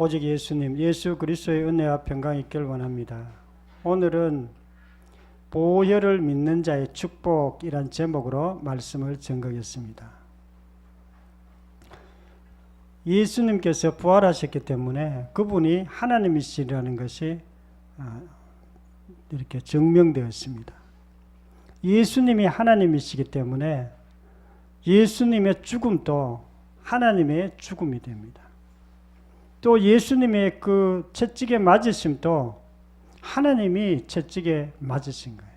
오직 예수님, 예수 그리스도의 은혜와 평강이 있길 원합니다. 오늘은 보혈을 믿는 자의 축복이란 제목으로 말씀을 전하겠습니다. 예수님께서 부활하셨기 때문에 그분이 하나님이시라는 것이 이렇게 증명되었습니다. 예수님이 하나님이시기 때문에 예수님의 죽음도 하나님의 죽음이 됩니다. 또 예수님의 그 채찍에 맞으심도 하나님이 채찍에 맞으신 거예요.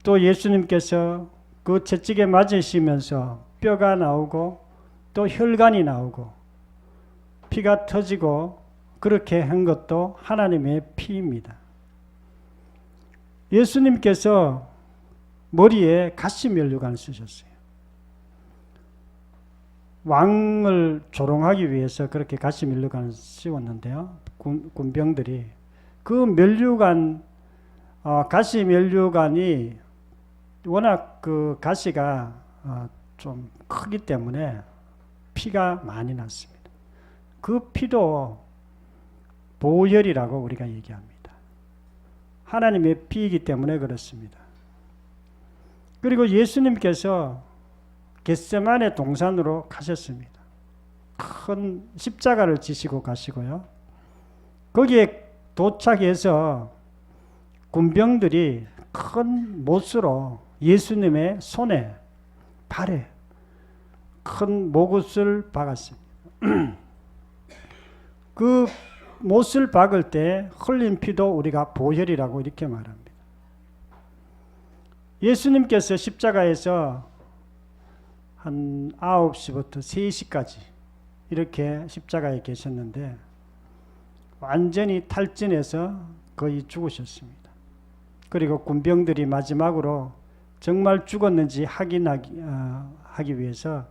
또 예수님께서 그 채찍에 맞으시면서 뼈가 나오고 또 혈관이 나오고 피가 터지고 그렇게 한 것도 하나님의 피입니다. 예수님께서 머리에 가시면류관을 쓰셨어요. 왕을 조롱하기 위해서 그렇게 가시면류관을 씌웠는데요. 군병들이 그 면류관, 가시면류관이 워낙 그 가시가 좀 크기 때문에 피가 많이 났습니다. 그 피도 보혈이라고 우리가 얘기합니다. 하나님의 피이기 때문에 그렇습니다. 그리고 예수님께서 겟세마네 동산으로 가셨습니다. 큰 십자가를 지시고 가시고요. 거기에 도착해서 군병들이 큰 못으로 예수님의 손에, 발에 큰 못을 박았습니다. 그 못을 박을 때 흘린 피도 우리가 보혈이라고 이렇게 말합니다. 예수님께서 십자가에서 한 9시부터 3시까지 이렇게 십자가에 계셨는데 완전히 탈진해서 거의 죽으셨습니다. 그리고 군병들이 마지막으로 정말 죽었는지 확인하기 위해서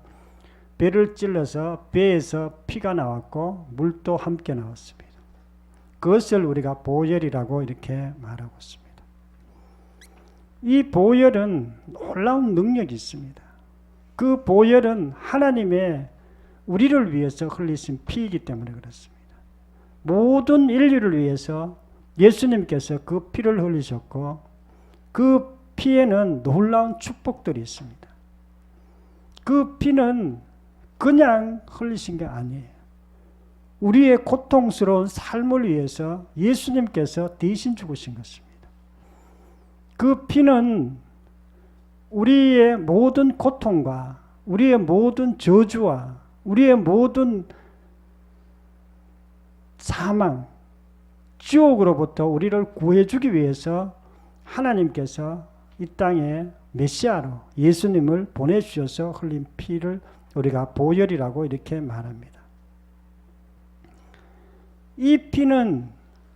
배를 찔러서 배에서 피가 나왔고 물도 함께 나왔습니다. 그것을 우리가 보혈이라고 이렇게 말하고 있습니다. 이 보혈은 놀라운 능력이 있습니다. 그 보혈은 하나님의 우리를 위해서 흘리신 피이기 때문에 그렇습니다. 모든 인류를 위해서 예수님께서 그 피를 흘리셨고 그 피에는 놀라운 축복들이 있습니다. 그 피는 그냥 흘리신 게 아니에요. 우리의 고통스러운 삶을 위해서 예수님께서 대신 죽으신 것입니다. 그 피는 우리의 모든 고통과 우리의 모든 저주와 우리의 모든 사망, 지옥으로부터 우리를 구해주기 위해서 하나님께서 이 땅에 메시아로 예수님을 보내주셔서 흘린 피를 우리가 보혈이라고 이렇게 말합니다. 이 피는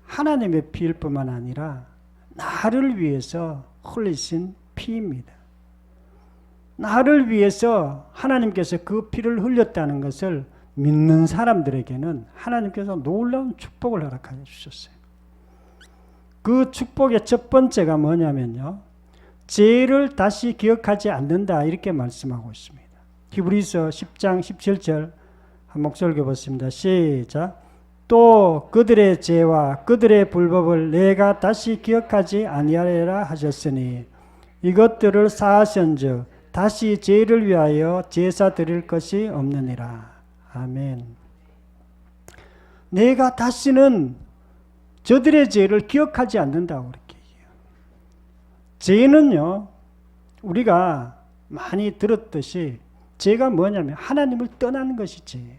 하나님의 피일 뿐만 아니라 나를 위해서 흘리신 피입니다. 나를 위해서 하나님께서 그 피를 흘렸다는 것을 믿는 사람들에게는 하나님께서 놀라운 축복을 허락하여 주셨어요. 그 축복의 첫 번째가 뭐냐면요, 죄를 다시 기억하지 않는다 이렇게 말씀하고 있습니다. 히브리서 10장 17절 한 목소리 읽어보겠습니다. 시작. 또 그들의 죄와 그들의 불법을 내가 다시 기억하지 아니하리라 하셨으니 이것들을 사하신즉 다시 죄를 위하여 제사 드릴 것이 없느니라. 아멘. 내가 다시는 저들의 죄를 기억하지 않는다고 그렇게 얘기해요. 죄는요, 우리가 많이 들었듯이 죄가 뭐냐면 하나님을 떠나는 것이 죄예요.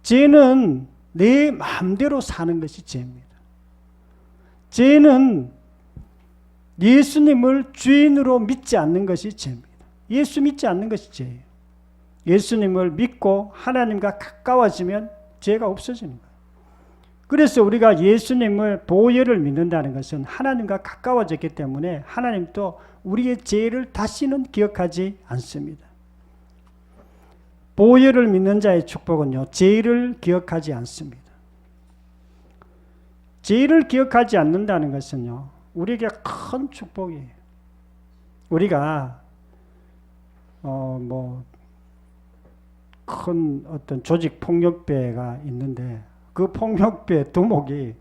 죄는 내 마음대로 사는 것이 죄입니다. 죄는 예수님을 주인으로 믿지 않는 것이 죄입니다. 예수 믿지 않는 것이 죄예요. 예수님을 믿고 하나님과 가까워지면 죄가 없어지는 거예요. 그래서 우리가 예수님을 보혈을 믿는다는 것은 하나님과 가까워졌기 때문에 하나님도 우리의 죄를 다시는 기억하지 않습니다. 보혈을 믿는 자의 축복은요, 죄를 기억하지 않습니다. 죄를 기억하지 않는다는 것은요, 우리에게 큰 축복이에요. 우리가 큰 어떤 조직 폭력배가 있는데 그 폭력배 두목이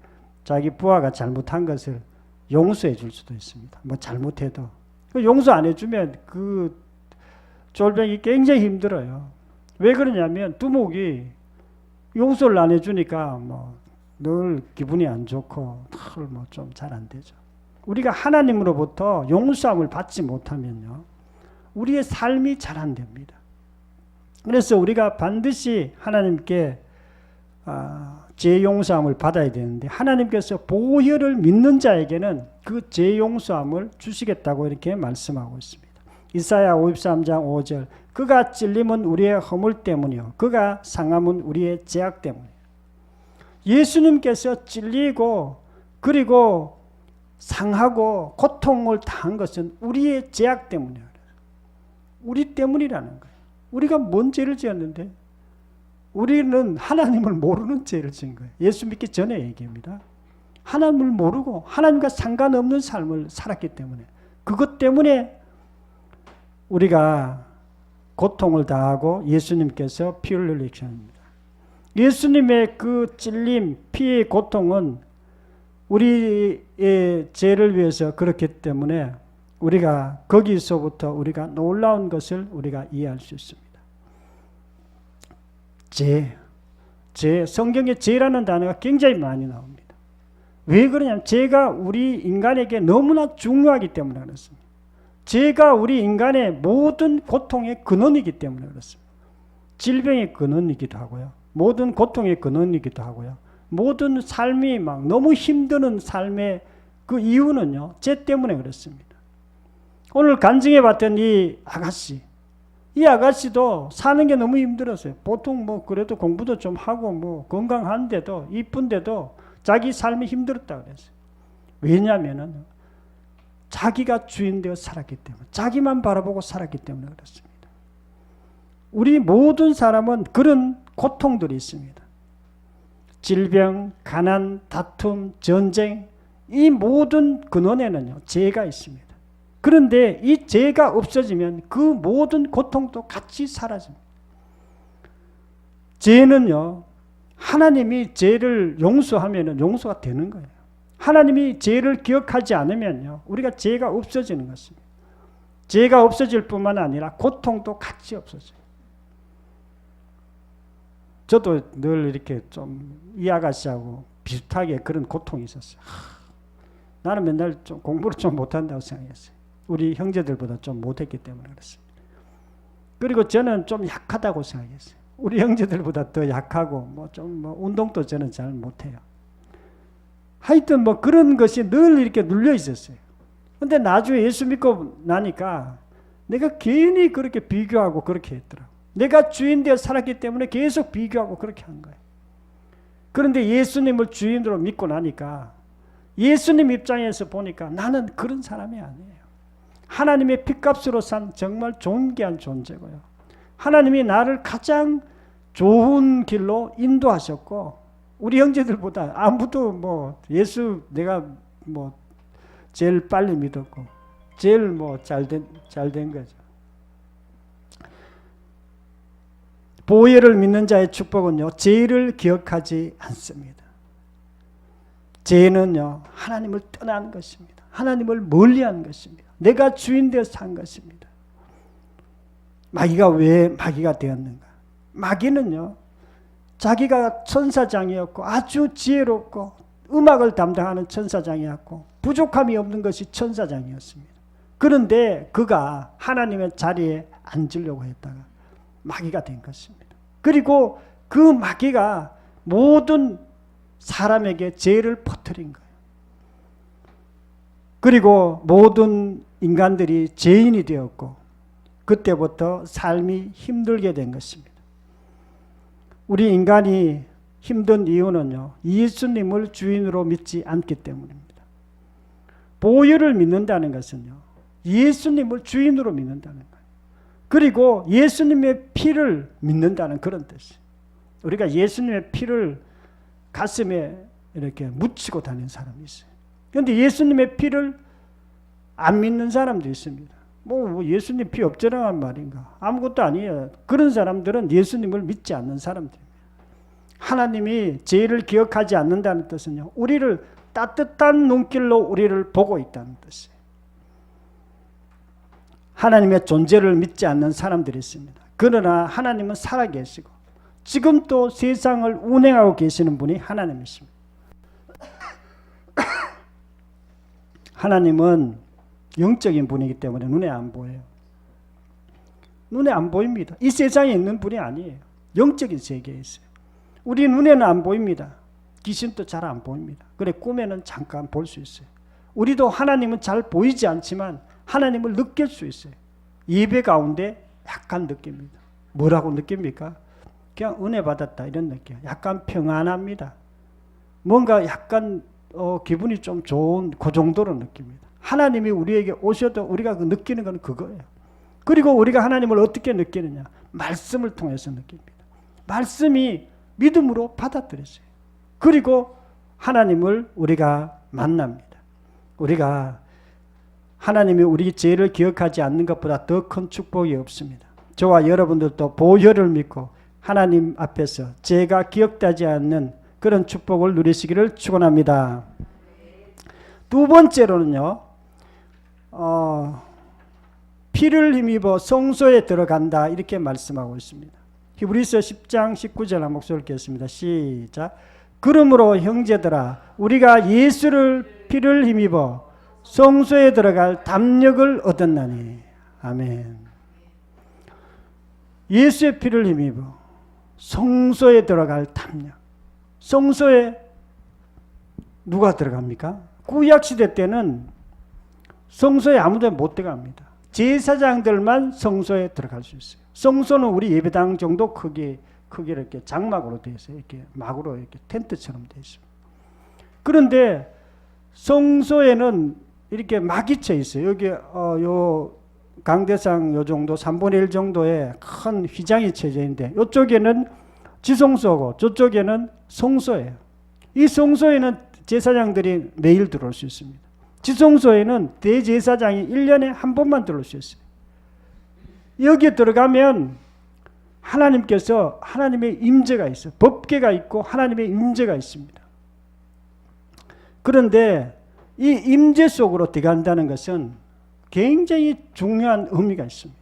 자기 부하가 잘못한 것을 용서해 줄 수도 있습니다. 뭐 잘못해도 용서 안 해주면 그 쫄병이 굉장히 힘들어요. 왜 그러냐면 두목이 용서를 안 해주니까 뭐 늘 기분이 안 좋고 늘 뭐 좀 잘 안 되죠. 우리가 하나님으로부터 용서함을 받지 못하면요, 우리의 삶이 잘 안 됩니다. 그래서 우리가 반드시 하나님께 죄 용서함을 받아야 되는데 하나님께서 보혈을 믿는 자에게는 그 죄 용서함을 주시겠다고 이렇게 말씀하고 있습니다. 이사야 53장 5절 그가 찔림은 우리의 허물 때문이요 그가 상함은 우리의 죄악 때문이에요. 예수님께서 찔리고 그리고 상하고 고통을 당한 것은 우리의 죄악 때문이에요. 우리 때문이라는 거예요. 우리가 뭔 죄를 지었는데 우리는 하나님을 모르는 죄를 지은 거예요. 예수 믿기 전에 얘기합니다. 하나님을 모르고 하나님과 상관없는 삶을 살았기 때문에 그것 때문에 우리가 고통을 당하고 예수님께서 피를 흘리셨습니다. 예수님의 그 찔림, 피의 고통은 우리의 죄를 위해서 그렇기 때문에 우리가 거기서부터 우리가 놀라운 것을 우리가 이해할 수 있습니다. 성경에 죄라는 단어가 굉장히 많이 나옵니다. 왜 그러냐면 죄가 우리 인간에게 너무나 중요하기 때문에 그렇습니다. 죄가 우리 인간의 모든 고통의 근원이기 때문에 그렇습니다. 질병의 근원이기도 하고요. 모든 고통의 근원이기도 하고요. 모든 삶이 막 너무 힘드는 삶의 그 이유는요, 죄 때문에 그렇습니다. 오늘 간증해 봤던 이 아가씨도 사는 게 너무 힘들었어요. 보통 뭐 그래도 공부도 좀 하고 뭐 건강한데도 이쁜데도 자기 삶이 힘들었다 그랬어요. 왜냐하면은 자기가 주인 되어 살았기 때문에, 자기만 바라보고 살았기 때문에 그렇습니다. 우리 모든 사람은 그런 고통들이 있습니다. 질병, 가난, 다툼, 전쟁, 이 모든 근원에는요, 죄가 있습니다. 그런데 이 죄가 없어지면 그 모든 고통도 같이 사라집니다. 죄는요, 하나님이 죄를 용서하면 용서가 되는 거예요. 하나님이 죄를 기억하지 않으면요, 우리가 죄가 없어지는 것입니다. 죄가 없어질 뿐만 아니라 고통도 같이 없어져요. 저도 늘 이렇게 좀 이 아가씨하고 비슷하게 그런 고통이 있었어요. 나는 맨날 좀 공부를 좀 못한다고 생각했어요. 우리 형제들보다 좀 못했기 때문에 그렇습니다. 그리고 저는 좀 약하다고 생각했어요. 우리 형제들보다 더 약하고 뭐 운동도 저는 잘 못해요. 하여튼 뭐 그런 것이 늘 이렇게 눌려 있었어요. 근데 나중에 예수 믿고 나니까 내가 괜히 그렇게 비교하고 그렇게 했더라고. 내가 주인 되어 살았기 때문에 계속 비교하고 그렇게 한 거예요. 그런데 예수님을 주인으로 믿고 나니까 예수님 입장에서 보니까 나는 그런 사람이 아니에요. 하나님의 핏값으로 산 정말 존귀한 존재고요. 하나님이 나를 가장 좋은 길로 인도하셨고 우리 형제들보다 아무도 뭐 예수 내가 뭐 제일 빨리 믿었고 제일 뭐 잘 된 거죠. 보혈을 믿는 자의 축복은요, 죄를 기억하지 않습니다. 죄는요, 하나님을 떠난 것입니다. 하나님을 멀리한 것입니다. 내가 주인 되어 산 것입니다. 마귀가 왜 마귀가 되었는가? 마귀는요, 자기가 천사장이었고 아주 지혜롭고 음악을 담당하는 천사장이었고 부족함이 없는 것이 천사장이었습니다. 그런데 그가 하나님의 자리에 앉으려고 했다가 마귀가 된 것입니다. 그리고 그 마귀가 모든 사람에게 죄를 퍼뜨린 거예요. 그리고 모든 인간들이 죄인이 되었고 그때부터 삶이 힘들게 된 것입니다. 우리 인간이 힘든 이유는요, 예수님을 주인으로 믿지 않기 때문입니다. 보혈을 믿는다는 것은요, 예수님을 주인으로 믿는다는 거예요. 그리고 예수님의 피를 믿는다는 그런 뜻이에요. 우리가 예수님의 피를 가슴에 이렇게 묻히고 다니는 사람이 있어요. 그런데 예수님의 피를 안 믿는 사람도 있습니다. 뭐 예수님 피 없잖아란 말인가? 아무것도 아니에요. 그런 사람들은 예수님을 믿지 않는 사람들입니다. 하나님이 죄를 기억하지 않는다는 뜻은요, 우리를 따뜻한 눈길로 우리를 보고 있다는 뜻이에요. 하나님의 존재를 믿지 않는 사람들이 있습니다. 그러나 하나님은 살아계시고 지금 또 세상을 운행하고 계시는 분이 하나님이십니다. 하나님은 영적인 분이기 때문에 눈에 안 보여요. 눈에 안 보입니다. 이 세상에 있는 분이 아니에요. 영적인 세계에 있어요. 우리 눈에는 안 보입니다. 귀신도 잘 안 보입니다. 그래 꿈에는 잠깐 볼 수 있어요. 우리도 하나님은 잘 보이지 않지만 하나님을 느낄 수 있어요. 예배 가운데 약간 느낍니다. 뭐라고 느낍니까? 그냥 은혜 받았다 이런 느낌. 약간 평안합니다. 뭔가 약간 기분이 좀 좋은 그 정도로 느낍니다. 하나님이 우리에게 오셔도 우리가 느끼는 건 그거예요. 그리고 우리가 하나님을 어떻게 느끼느냐? 말씀을 통해서 느낍니다. 말씀이 믿음으로 받아들였어요. 그리고 하나님을 우리가 만납니다. 우리가 하나님이 우리 죄를 기억하지 않는 것보다 더 큰 축복이 없습니다. 저와 여러분들도 보혈을 믿고 하나님 앞에서 죄가 기억되지 않는 그런 축복을 누리시기를 축원합니다. 두 번째로는요, 피를 힘입어 성소에 들어간다 이렇게 말씀하고 있습니다. 히브리서 10장 19절 한 목소리 읽겠습니다. 시작. 그러므로 형제들아 우리가 예수를 피를 힘입어 성소에 들어갈 담력을 얻었나니. 아멘. 예수의 피를 힘입어 성소에 들어갈 담력. 성소에 누가 들어갑니까? 구약시대 때는 성소에 아무도 못 들어갑니다. 제사장들만 성소에 들어갈 수 있어요. 성소는 우리 예배당 정도 크기 이렇게 장막으로 되어 있어요. 이렇게 막으로 이렇게 텐트처럼 되어 있어요. 그런데 성소에는 이렇게 막이 쳐 있어요. 여기 요 강대상 요 정도 3분의 1 정도의 큰 휘장이 쳐져 있는데 이쪽에는 지성소고 저쪽에는 성소예요. 이 성소에는 제사장들이 매일 들어올 수 있습니다. 지성소에는 대제사장이 1년에 한 번만 들어올 수 있어요. 여기에 들어가면 하나님께서 하나님의 임재가 있어요. 법궤가 있고 하나님의 임재가 있습니다. 그런데 이 임재 속으로 들어간다는 것은 굉장히 중요한 의미가 있습니다.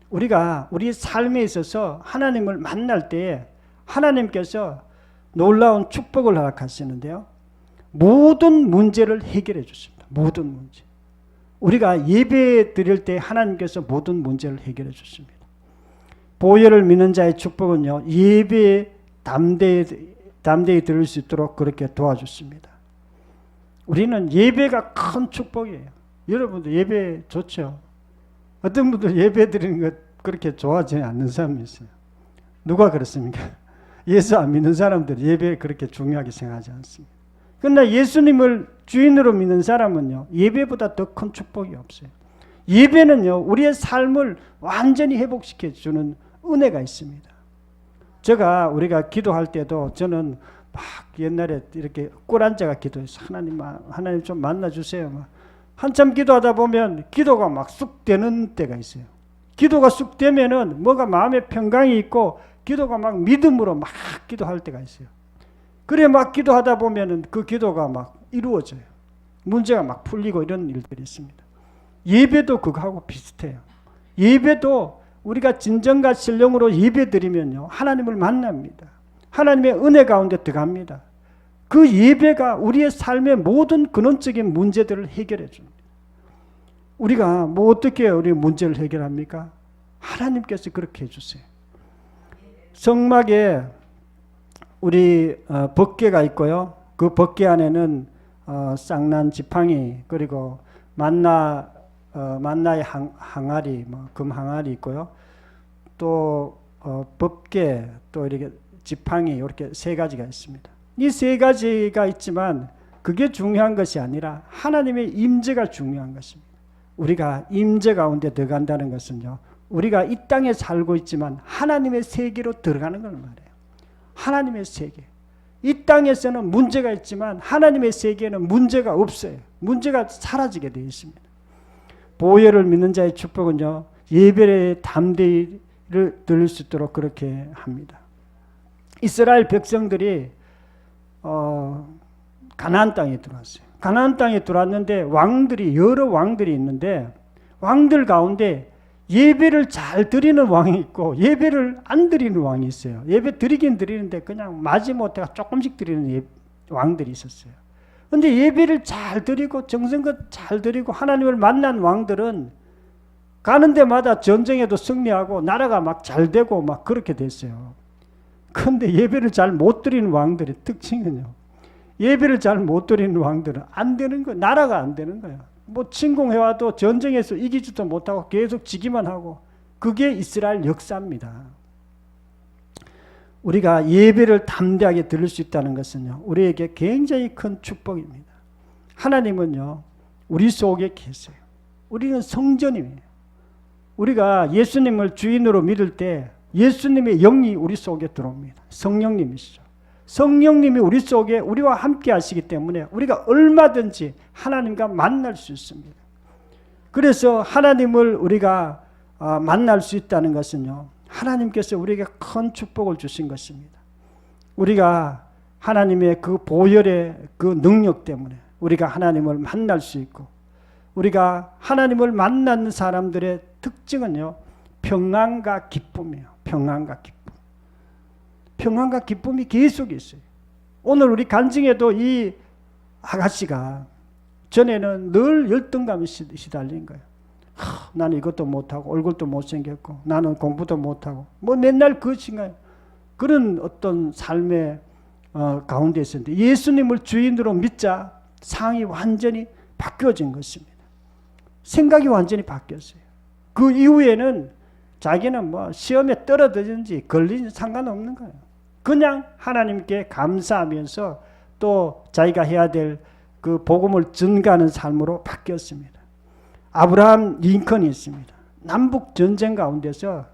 우리가 우리 삶에 있어서 하나님을 만날 때에 하나님께서 놀라운 축복을 허락하시는데요. 모든 문제를 해결해 주십니다. 모든 문제. 우리가 예배 드릴 때 하나님께서 모든 문제를 해결해 주십니다. 보혈을 믿는 자의 축복은요, 예배에 담대히 드릴 수 있도록 그렇게 도와주십니다. 우리는 예배가 큰 축복이에요. 여러분도 예배 좋죠? 어떤 분들 예배 드리는 것 그렇게 좋아하지 않는 사람이 있어요. 누가 그렇습니까? 예수 안 믿는 사람들이 예배 그렇게 중요하게 생각하지 않습니다. 그러나 예수님을 주인으로 믿는 사람은요, 예배보다 더 큰 축복이 없어요. 예배는요, 우리의 삶을 완전히 회복시켜 주는 은혜가 있습니다. 우리가 기도할 때도 저는 막 옛날에 이렇게 꿀 앉아가 기도해서 하나님 좀 만나주세요. 막 한참 기도하다 보면 기도가 막 쑥 되는 때가 있어요. 기도가 쑥 되면은 뭐가 마음에 평강이 있고 기도가 막 믿음으로 막 기도할 때가 있어요. 그래 막 기도하다 보면은 그 기도가 막 이루어져요. 문제가 막 풀리고 이런 일들이 있습니다. 예배도 그거하고 비슷해요. 예배도 우리가 진정과 신령으로 예배 드리면요, 하나님을 만납니다. 하나님의 은혜 가운데 들어갑니다. 그 예배가 우리의 삶의 모든 근원적인 문제들을 해결해 줍니다. 우리가 뭐 어떻게 우리 문제를 해결합니까? 하나님께서 그렇게 해주세요. 성막에 우리 법궤가 있고요. 그 법궤 안에는 쌍난 지팡이 그리고 만나의 항아리, 금 항아리 있고요. 또 법궤, 또 이렇게 지팡이 이렇게 세 가지가 있습니다. 이 세 가지가 있지만 그게 중요한 것이 아니라 하나님의 임재가 중요한 것입니다. 우리가 임재 가운데 들어간다는 것은요, 우리가 이 땅에 살고 있지만 하나님의 세계로 들어가는 걸 말해요. 하나님의 세계. 이 땅에서는 문제가 있지만 하나님의 세계에는 문제가 없어요. 문제가 사라지게 되어 있습니다. 보혈을 믿는 자의 축복은요, 예배의 담대히를 들을 수 있도록 그렇게 합니다. 이스라엘 백성들이 가나안 땅에 들어왔어요. 가나안 땅에 들어왔는데 여러 왕들이 있는데, 왕들 가운데 예배를 잘 드리는 왕이 있고 예배를 안 드리는 왕이 있어요. 예배 드리긴 드리는데 그냥 마지못해가 조금씩 드리는 왕들이 있었어요. 근데 예배를 잘 드리고 정성껏 잘 드리고 하나님을 만난 왕들은 가는 데마다 전쟁에도 승리하고 나라가 막 잘 되고 막 그렇게 됐어요. 근데 예배를 잘 못 드리는 왕들의 특징은요, 예배를 잘 못 드리는 왕들은 안 되는 거예요. 나라가 안 되는 거예요. 뭐 침공해와도 전쟁에서 이기지도 못하고 계속 지기만 하고, 그게 이스라엘 역사입니다. 우리가 예배를 담대하게 드릴 수 있다는 것은요, 우리에게 굉장히 큰 축복입니다. 하나님은요, 우리 속에 계세요. 우리는 성전이에요. 우리가 예수님을 주인으로 믿을 때 예수님의 영이 우리 속에 들어옵니다. 성령님이시죠. 성령님이 우리 속에 우리와 함께 하시기 때문에 우리가 얼마든지 하나님과 만날 수 있습니다. 그래서 하나님을 우리가 만날 수 있다는 것은요, 하나님께서 우리에게 큰 축복을 주신 것입니다. 우리가 하나님의 그 보혈의 그 능력 때문에 우리가 하나님을 만날 수 있고, 우리가 하나님을 만나는 사람들의 특징은요, 평안과 기쁨이에요. 평안과 기쁨. 평안과 기쁨이 계속 있어요. 오늘 우리 간증에도 이 아가씨가 전에는 늘 열등감이 시달린 거예요. 나는 이것도 못하고 얼굴도 못생겼고 나는 공부도 못하고 뭐 맨날 그것인가요? 그런 어떤 삶의 가운데 있었는데 예수님을 주인으로 믿자 상황이 완전히 바뀌어진 것입니다. 생각이 완전히 바뀌었어요. 그 이후에는 자기는 뭐 시험에 떨어지든지 걸리든지 상관없는 거예요. 그냥 하나님께 감사하면서 또 자기가 해야 될 그 복음을 전가하는 삶으로 바뀌었습니다. 아브라함 링컨이 있습니다. 남북 전쟁 가운데서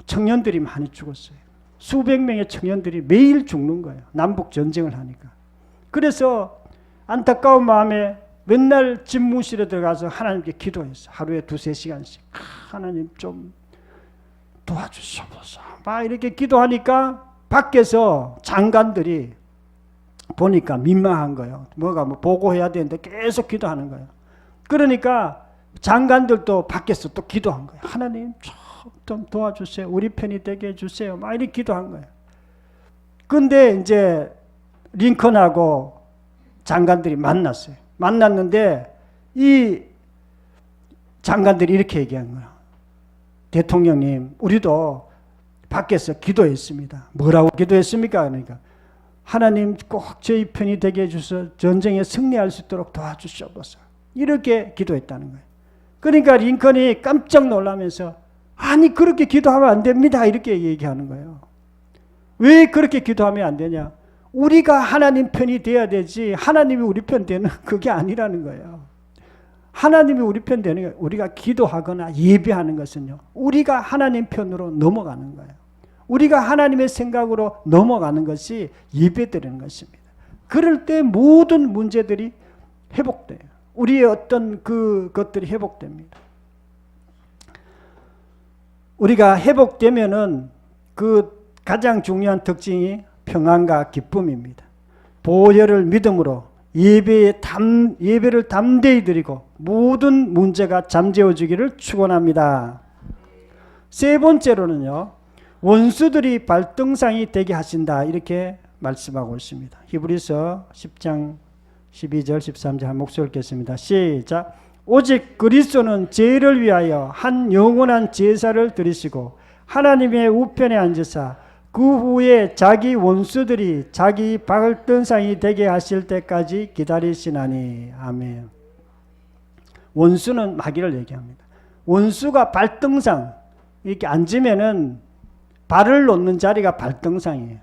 청년들이 많이 죽었어요. 수백 명의 청년들이 매일 죽는 거예요. 남북 전쟁을 하니까. 그래서 안타까운 마음에 맨날 집무실에 들어가서 하나님께 기도했어요. 하루에 2-3시간씩. 하나님 좀 도와주시옵소서. 막 이렇게 기도하니까 밖에서 장관들이 보니까 민망한 거예요. 뭐가 뭐 보고해야 되는데 계속 기도하는 거예요. 그러니까 장관들도 밖에서 또 기도한 거예요. 하나님 좀 도와주세요. 우리 편이 되게 해주세요. 막 이렇게 기도한 거예요. 근데 이제 링컨하고 장관들이 만났어요. 만났는데 이 장관들이 이렇게 얘기한 거예요. 대통령님, 우리도 밖에서 기도했습니다. 뭐라고 기도했습니까? 그러니까 하나님 꼭 저희 편이 되게 해주셔서 전쟁에 승리할 수 있도록 도와주시옵소서. 이렇게 기도했다는 거예요. 그러니까 링컨이 깜짝 놀라면서 아니 그렇게 기도하면 안 됩니다. 이렇게 얘기하는 거예요. 왜 그렇게 기도하면 안 되냐? 우리가 하나님 편이 돼야 되지 하나님이 우리 편 되는 그게 아니라는 거예요. 하나님이 우리 편 되는 거예요. 우리가 기도하거나 예배하는 것은요, 우리가 하나님 편으로 넘어가는 거예요. 우리가 하나님의 생각으로 넘어가는 것이 예배드리는 것입니다. 그럴 때 모든 문제들이 회복돼요. 우리의 어떤 그것들이 회복됩니다. 우리가 회복되면은 그 가장 중요한 특징이 평안과 기쁨입니다. 보혈을 믿음으로 예배를 담대히 드리고 모든 문제가 잠재워지기를 축원합니다. 세 번째로는요, 원수들이 발등상이 되게 하신다 이렇게 말씀하고 있습니다. 히브리서 10장 12절 13절 한 목소리 읽겠습니다. 시작. 오직 그리스도는 죄를 위하여 한 영원한 제사를 드리시고 하나님의 우편에 앉으사 그 후에 자기 원수들이 자기 발등상이 되게 하실 때까지 기다리시나니. 아멘. 원수는 마귀를 얘기합니다. 원수가 발등상 이렇게 앉으면은 발을 놓는 자리가 발등상이에요.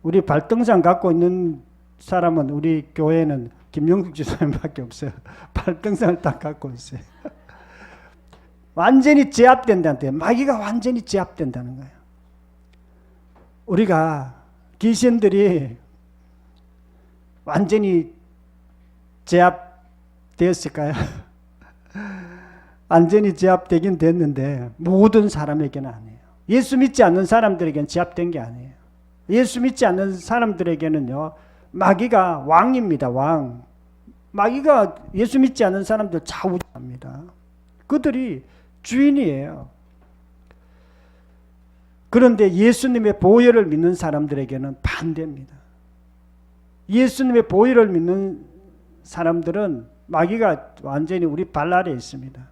우리 발등상 갖고 있는 사람은 우리 교회는 김영숙 지사님밖에 없어요. 발등상을 딱 갖고 있어요. 완전히 제압된다는데 마귀가 완전히 제압된다는 거예요. 우리가 귀신들이 완전히 제압되었을까요? 완전히 제압되긴 됐는데 모든 사람에게는 아니에요. 예수 믿지 않는 사람들에게는 제압된 게 아니에요. 예수 믿지 않는 사람들에게는요, 마귀가 왕입니다. 왕. 마귀가 예수 믿지 않는 사람들 좌우합니다. 그들이 주인이에요. 그런데 예수님의 보혈을 믿는 사람들에게는 반대입니다. 예수님의 보혈을 믿는 사람들은 마귀가 완전히 우리 발 아래에 있습니다.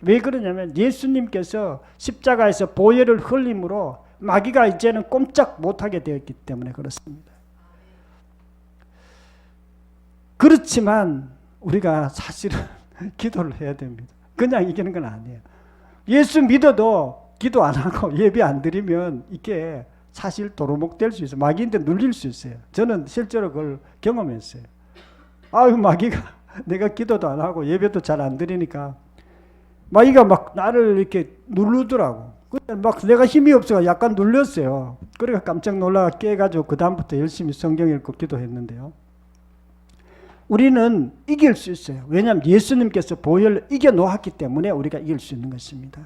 왜 그러냐면 예수님께서 십자가에서 보혈을 흘림으로 마귀가 이제는 꼼짝 못하게 되었기 때문에 그렇습니다. 그렇지만 우리가 사실은 기도를 해야 됩니다. 그냥 이기는 건 아니에요. 예수 믿어도 기도 안 하고 예배 안 드리면 이게 사실 도루묵 될 수 있어요. 마귀한테 눌릴 수 있어요. 저는 실제로 그걸 경험했어요. 아유, 마귀가 내가 기도도 안 하고 예배도 잘 안 드리니까 마귀가 막 나를 이렇게 누르더라고. 막 내가 힘이 없어서 약간 눌렸어요. 그래서 깜짝 놀라 깨가지고 그 다음부터 열심히 성경 읽고 기도했는데요. 우리는 이길 수 있어요. 왜냐하면 예수님께서 보혈을 이겨놓았기 때문에 우리가 이길 수 있는 것입니다.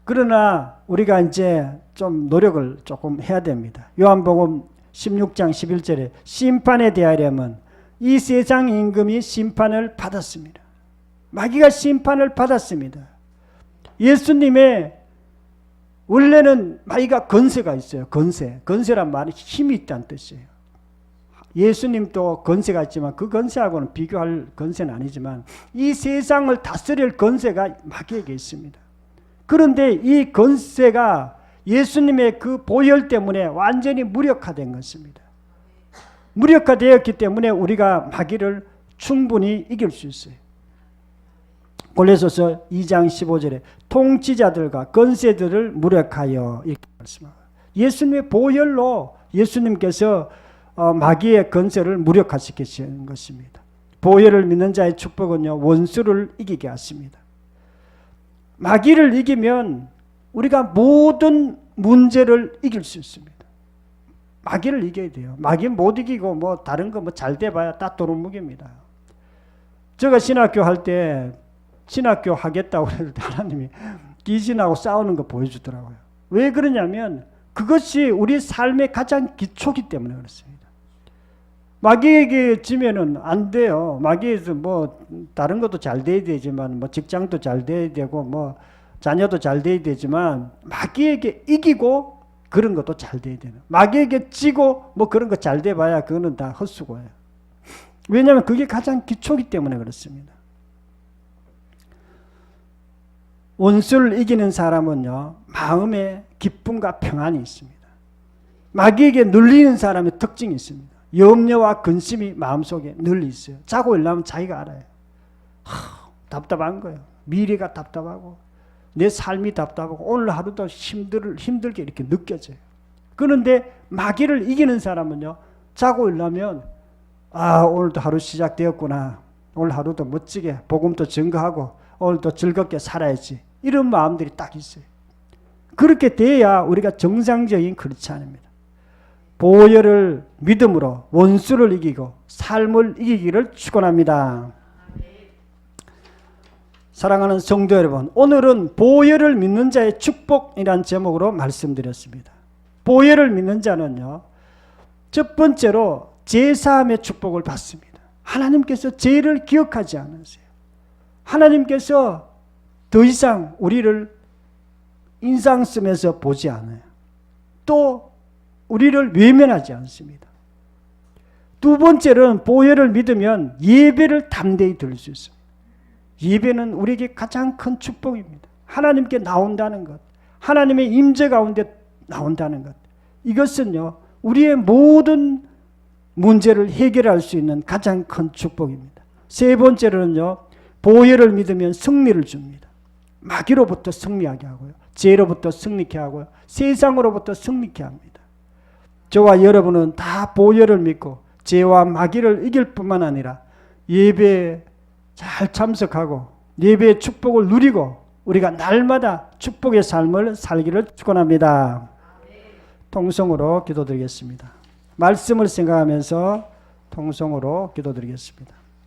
그러나 우리가 이제 좀 노력을 조금 해야 됩니다. 요한복음 16장 11절에 심판에 대하려면 이 세상 임금이 심판을 받았습니다. 마귀가 심판을 받았습니다. 예수님의 원래는 마귀가 건세가 있어요. 건세란 말이 힘이 있다는 뜻이에요. 예수님도 건세가 있지만 그 건세하고는 비교할 건세는 아니지만 이 세상을 다스릴 건세가 마귀에게 있습니다. 그런데 이 건세가 예수님의 그 보혈 때문에 완전히 무력화된 것입니다. 무력화되었기 때문에 우리가 마귀를 충분히 이길 수 있어요. 골로새서 2장 15절에 통치자들과 건세들을 무력하여 이렇게 말씀합니다. 예수님의 보혈로 예수님께서 마귀의 건세를 무력화시키시는 것입니다. 보혈을 믿는 자의 축복은요, 원수를 이기게 하십니다. 마귀를 이기면 우리가 모든 문제를 이길 수 있습니다. 마귀를 이겨야 돼요. 마귀 못 이기고 뭐 다른 거 뭐 잘 돼봐야 다 도루묵입니다. 제가 신학교 할 때 신학교 하겠다고 했을 때 하나님이 귀신하고 싸우는 거 보여주더라고요. 왜 그러냐면 그것이 우리 삶의 가장 기초기 때문에 그렇습니다. 마귀에게 지면은 안 돼요. 마귀에서 뭐 다른 것도 잘 돼야 되지만 뭐 직장도 잘 돼야 되고 뭐 자녀도 잘 돼야 되지만 마귀에게 이기고 그런 것도 잘 돼야 되는. 마귀에게 지고 뭐 그런 거 잘 돼봐야 그거는 다 헛수고예요. 왜냐하면 그게 가장 기초기 때문에 그렇습니다. 원수를 이기는 사람은요, 마음에 기쁨과 평안이 있습니다. 마귀에게 눌리는 사람의 특징이 있습니다. 염려와 근심이 마음속에 늘 있어요. 자고 일어나면 자기가 알아요. 답답한 거예요. 미래가 답답하고 내 삶이 답답하고 오늘 하루도 힘들게 이렇게 느껴져요. 그런데 마귀를 이기는 사람은요, 자고 일어나면 오늘도 하루 시작되었구나. 오늘 하루도 멋지게 복음도 증거하고 오늘도 즐겁게 살아야지. 이런 마음들이 딱 있어요. 그렇게 돼야 우리가 정상적인 크리스찬입니다. 보혈을 믿음으로 원수를 이기고 삶을 이기기를 축원합니다. 사랑하는 성도 여러분, 오늘은 보혈을 믿는 자의 축복이라는 제목으로 말씀드렸습니다. 보혈을 믿는 자는요, 첫 번째로 제사함의 축복을 받습니다. 하나님께서 죄를 기억하지 않으세요. 하나님께서 더 이상 우리를 인상 쓰면서 보지 않아요. 또 우리를 외면하지 않습니다. 두 번째는 보혈을 믿으면 예배를 담대히 드릴 수 있습니다. 예배는 우리에게 가장 큰 축복입니다. 하나님께 나온다는 것, 하나님의 임재 가운데 나온다는 것, 이것은요, 우리의 모든 문제를 해결할 수 있는 가장 큰 축복입니다. 세 번째로는요, 보혈을 믿으면 승리를 줍니다. 마귀로부터 승리하게 하고요, 죄로부터 승리케 하고요, 세상으로부터 승리케 합니다. 저와 여러분은 다 보혈을 믿고 죄와 마귀를 이길 뿐만 아니라 예배에 잘 참석하고 예배의 축복을 누리고 우리가 날마다 축복의 삶을 살기를 축원합니다. 통성으로 기도드리겠습니다. 말씀을 생각하면서 통성으로 기도드리겠습니다.